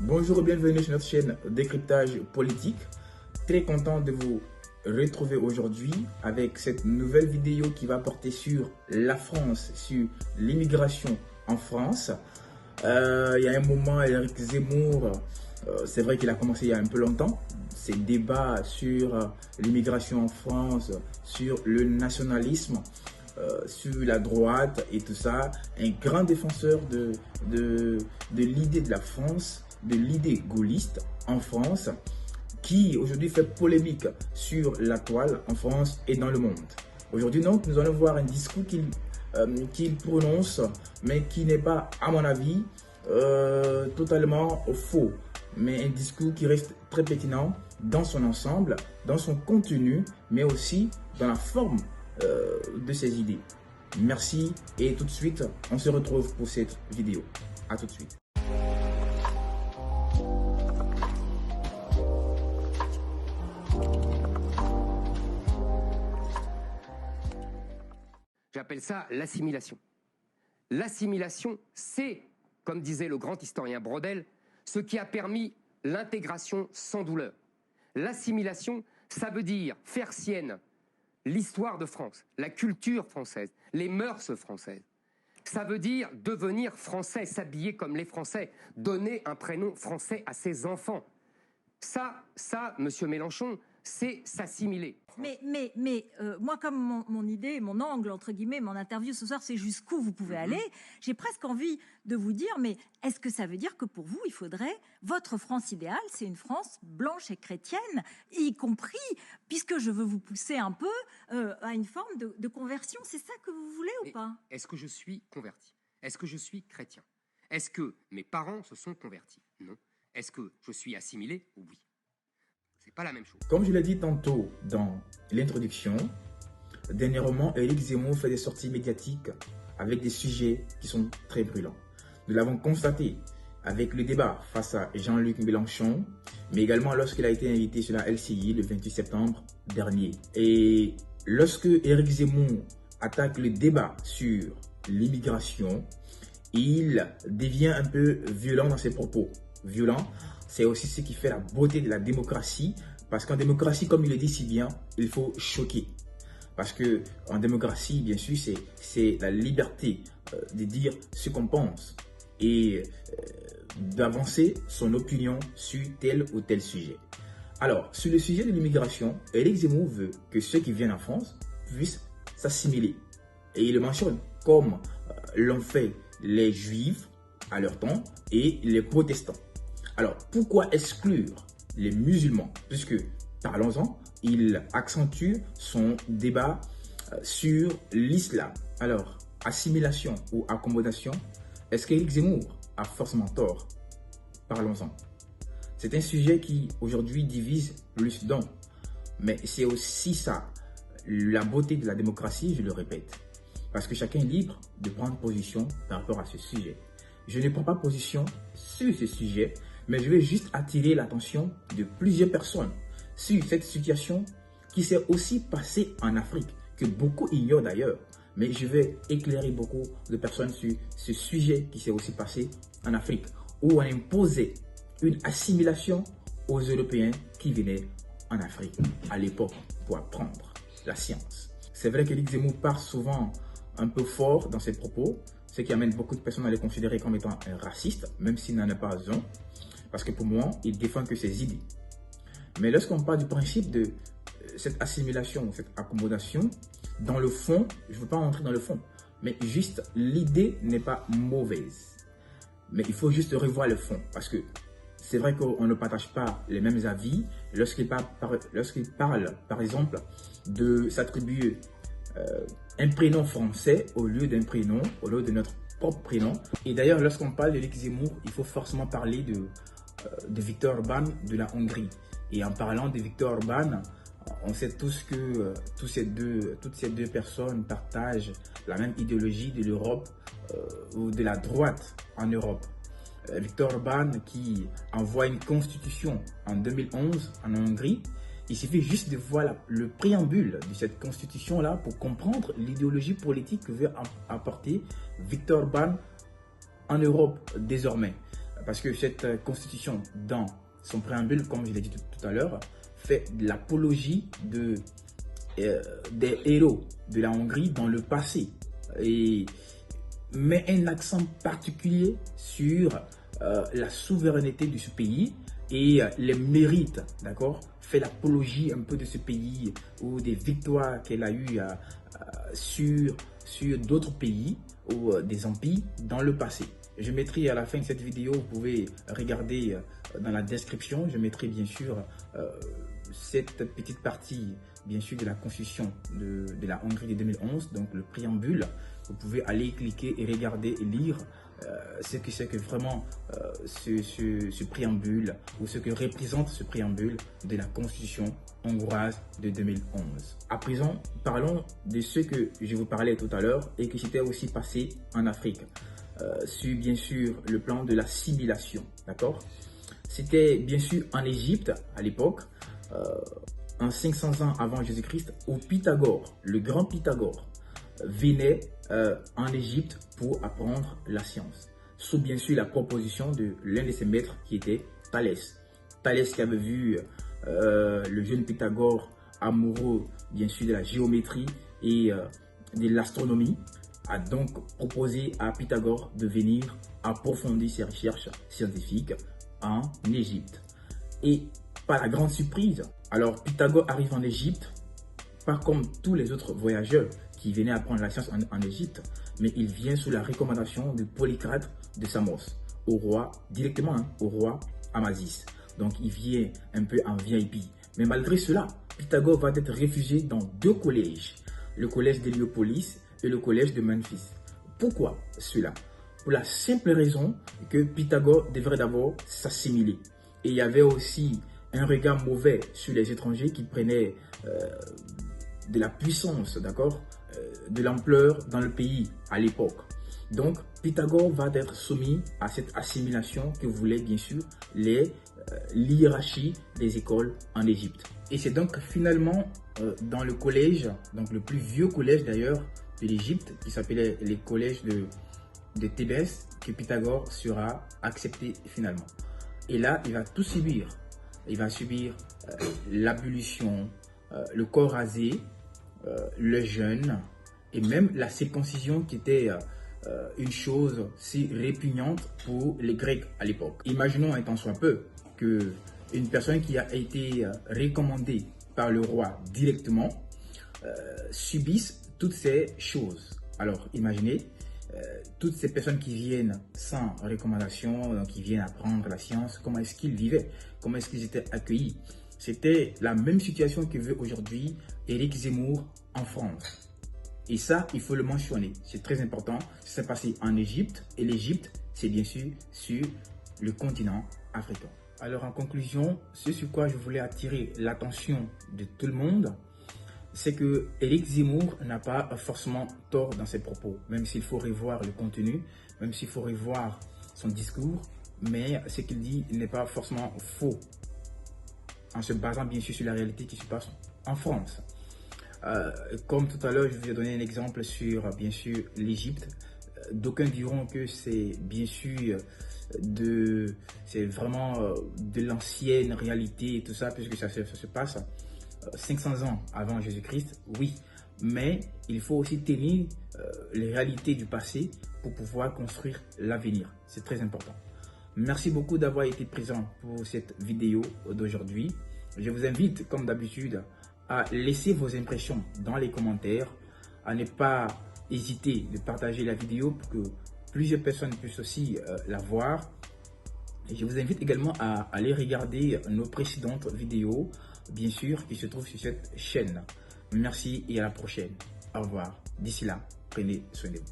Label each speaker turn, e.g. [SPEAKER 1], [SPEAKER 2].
[SPEAKER 1] Bonjour et bienvenue sur notre chaîne Décryptage Politique. Très content de vous retrouver aujourd'hui avec cette nouvelle vidéo qui va porter sur la France, sur l'immigration en France. Il y a un moment, Éric Zemmour, c'est vrai qu'il a commencé il y a un peu longtemps, ces débats sur l'immigration en France, sur le nationalisme, sur la droite et tout ça. Un grand défenseur de l'idée de la France, de l'idée gaulliste en France, qui aujourd'hui fait polémique sur la toile en France et dans le monde. Aujourd'hui donc, nous allons voir un discours qu'il prononce, mais qui n'est pas, à mon avis, totalement faux, mais un discours qui reste très pertinent dans son ensemble, dans son contenu, mais aussi dans la forme de ses idées. Merci et tout de suite, on se retrouve pour cette vidéo. À tout de suite.
[SPEAKER 2] J'appelle ça l'assimilation. L'assimilation, c'est, comme disait le grand historien Brodel, ce qui a permis l'intégration sans douleur. L'assimilation, ça veut dire faire sienne l'histoire de France, la culture française, les mœurs françaises. Ça veut dire devenir français, s'habiller comme les Français, donner un prénom français à ses enfants. Ça, Monsieur Mélenchon, c'est s'assimiler.
[SPEAKER 3] Moi, comme mon idée, mon angle, entre guillemets, mon interview ce soir, c'est jusqu'où vous pouvez aller. J'ai presque envie de vous dire, mais est-ce que ça veut dire que pour vous, il faudrait, votre France idéale, c'est une France blanche et chrétienne, y compris, puisque je veux vous pousser un peu à une forme de conversion. C'est ça que vous voulez ou pas?
[SPEAKER 2] Est-ce que je suis converti? Est-ce que je suis chrétien? Est-ce que mes parents se sont convertis? Non. Est-ce que je suis assimilé? Oui. C'est pas la même chose.
[SPEAKER 1] Comme je l'ai dit tantôt dans l'introduction, dernièrement, Éric Zemmour fait des sorties médiatiques avec des sujets qui sont très brûlants. Nous l'avons constaté avec le débat face à Jean-Luc Mélenchon, mais également lorsqu'il a été invité sur la LCI le 28 septembre dernier. Et lorsque Éric Zemmour attaque le débat sur l'immigration, il devient un peu violent dans ses propos. Violent, c'est aussi ce qui fait la beauté de la démocratie, parce qu'en démocratie, comme il le dit si bien, il faut choquer. Parce que en démocratie, bien sûr, c'est la liberté de dire ce qu'on pense et d'avancer son opinion sur tel ou tel sujet. Alors, sur le sujet de l'immigration, Éric Zemmour veut que ceux qui viennent en France puissent s'assimiler. Et il le mentionne comme l'ont fait les Juifs à leur temps et les protestants. Alors, pourquoi exclure les musulmans? Puisque, parlons-en, il accentue son débat sur l'islam. Alors, assimilation ou accommodation, est-ce qu'Éric Zemmour a forcément tort? Parlons-en. C'est un sujet qui, aujourd'hui, divise plus d'un. Mais c'est aussi ça, la beauté de la démocratie, je le répète. Parce que chacun est libre de prendre position par rapport à ce sujet. Je ne prends pas position sur ce sujet, mais je vais juste attirer l'attention de plusieurs personnes sur cette situation qui s'est aussi passée en Afrique, que beaucoup ignorent d'ailleurs. Mais je vais éclairer beaucoup de personnes sur ce sujet qui s'est aussi passé en Afrique, où on imposait une assimilation aux Européens qui venaient en Afrique à l'époque pour apprendre la science. C'est vrai qu'Éric Zemmour part souvent un peu fort dans ses propos, ce qui amène beaucoup de personnes à les considérer comme étant un raciste, même s'il n'en est pas un. Parce que pour moi, il défend que ses idées. Mais lorsqu'on parle du principe de cette assimilation, cette accommodation, dans le fond, je ne veux pas rentrer dans le fond, mais juste l'idée n'est pas mauvaise. Mais il faut juste revoir le fond, parce que c'est vrai qu'on ne partage pas les mêmes avis lorsqu'il parle, par exemple, de s'attribuer un prénom français au lieu d'un prénom, au lieu de notre propre prénom. Et d'ailleurs, lorsqu'on parle d'Éric Zemmour, il faut forcément parler de Viktor Orbán de la Hongrie. Et en parlant de Viktor Orbán, on sait tous que toutes ces deux personnes partagent la même idéologie de l'Europe ou de la droite en Europe. Viktor Orbán qui envoie une constitution en 2011 en Hongrie. Il suffit juste de voir le préambule de cette constitution-là pour comprendre l'idéologie politique que veut apporter Viktor Orbán en Europe désormais. parce que cette constitution, dans son préambule, comme je l'ai dit tout à l'heure, fait l'apologie des héros de la Hongrie dans le passé et met un accent particulier sur la souveraineté de ce pays et les mérites, d'accord, fait l'apologie un peu de ce pays ou des victoires qu'elle a eues sur d'autres pays ou des empires dans le passé. Je mettrai à la fin de cette vidéo, vous pouvez regarder dans la description, je mettrai bien sûr cette petite partie bien sûr de la constitution de la Hongrie de 2011, donc le préambule. Vous pouvez aller cliquer et regarder et lire ce que c'est que vraiment ce préambule ou ce que représente ce préambule de la constitution hongroise de 2011. À présent, parlons de ce que je vous parlais tout à l'heure et qui s'était aussi passé en Afrique, sur bien sûr le plan de l'assimilation, d'accord? C'était bien sûr en Égypte à l'époque, en 500 ans avant Jésus-Christ, où Pythagore, le grand Pythagore, venait en Égypte pour apprendre la science, sous bien sûr la proposition de l'un de ses maîtres qui était Thalès. Thalès qui avait vu le jeune Pythagore amoureux bien sûr de la géométrie et de l'astronomie, a donc proposé à Pythagore de venir approfondir ses recherches scientifiques en Égypte. Et par la grande surprise, alors Pythagore arrive en Égypte, pas comme tous les autres voyageurs qui venaient apprendre la science en Égypte, mais il vient sous la recommandation de Polycrate de Samos, au roi, directement au roi Amasis. Donc il vient un peu en VIP. Mais malgré cela, Pythagore va être réfugié dans deux collèges, le collège d'Héliopolis et le collège de Memphis. Pourquoi cela? Pour la simple raison que Pythagore devrait d'abord s'assimiler. Et il y avait aussi un regard mauvais sur les étrangers qui prenaient de la puissance, d'accord, de l'ampleur dans le pays à l'époque. Donc, Pythagore va être soumis à cette assimilation que voulaient bien sûr l'hiérarchie des écoles en Égypte. Et c'est donc finalement dans le collège, donc le plus vieux collège d'ailleurs de l'Égypte, qui s'appelait les collèges de Thébès, que Pythagore sera accepté finalement. Et là, il va tout subir. Il va subir l'abolition, le corps rasé, le jeûne et même la circoncision qui était une chose si répugnante pour les Grecs à l'époque. Imaginons un tant soit peu qu'une personne qui a été recommandée par le roi directement subisse toutes ces choses. Alors imaginez toutes ces personnes qui viennent sans recommandation, donc qui viennent apprendre la science, comment est-ce qu'ils vivaient, comment est-ce qu'ils étaient accueillis. C'était la même situation que veut aujourd'hui Éric Zemmour en France. Et ça, il faut le mentionner, c'est très important. C'est passé en Égypte et l'Égypte, c'est bien sûr sur le continent africain. Alors en conclusion, ce sur quoi je voulais attirer l'attention de tout le monde, c'est que Éric Zemmour n'a pas forcément tort dans ses propos, même s'il faut revoir le contenu, même s'il faut revoir son discours, mais ce qu'il dit n'est pas forcément faux, en se basant bien sûr sur la réalité qui se passe en France. Comme tout à l'heure, je vous ai donné un exemple sur bien sûr l'Égypte. D'aucuns diront que c'est bien sûr c'est vraiment de l'ancienne réalité et tout ça, puisque ça se passe 500 ans avant Jésus-Christ, oui, mais il faut aussi tenir les réalités du passé pour pouvoir construire l'avenir. C'est très important. Merci beaucoup d'avoir été présent pour cette vidéo d'aujourd'hui. Je vous invite, comme d'habitude, à laisser vos impressions dans les commentaires, à ne pas hésiter de partager la vidéo pour que plusieurs personnes puissent aussi la voir. Et je vous invite également à aller regarder nos précédentes vidéos, bien sûr, qui se trouvent sur cette chaîne. Merci et à la prochaine. Au revoir. D'ici là, prenez soin de vous.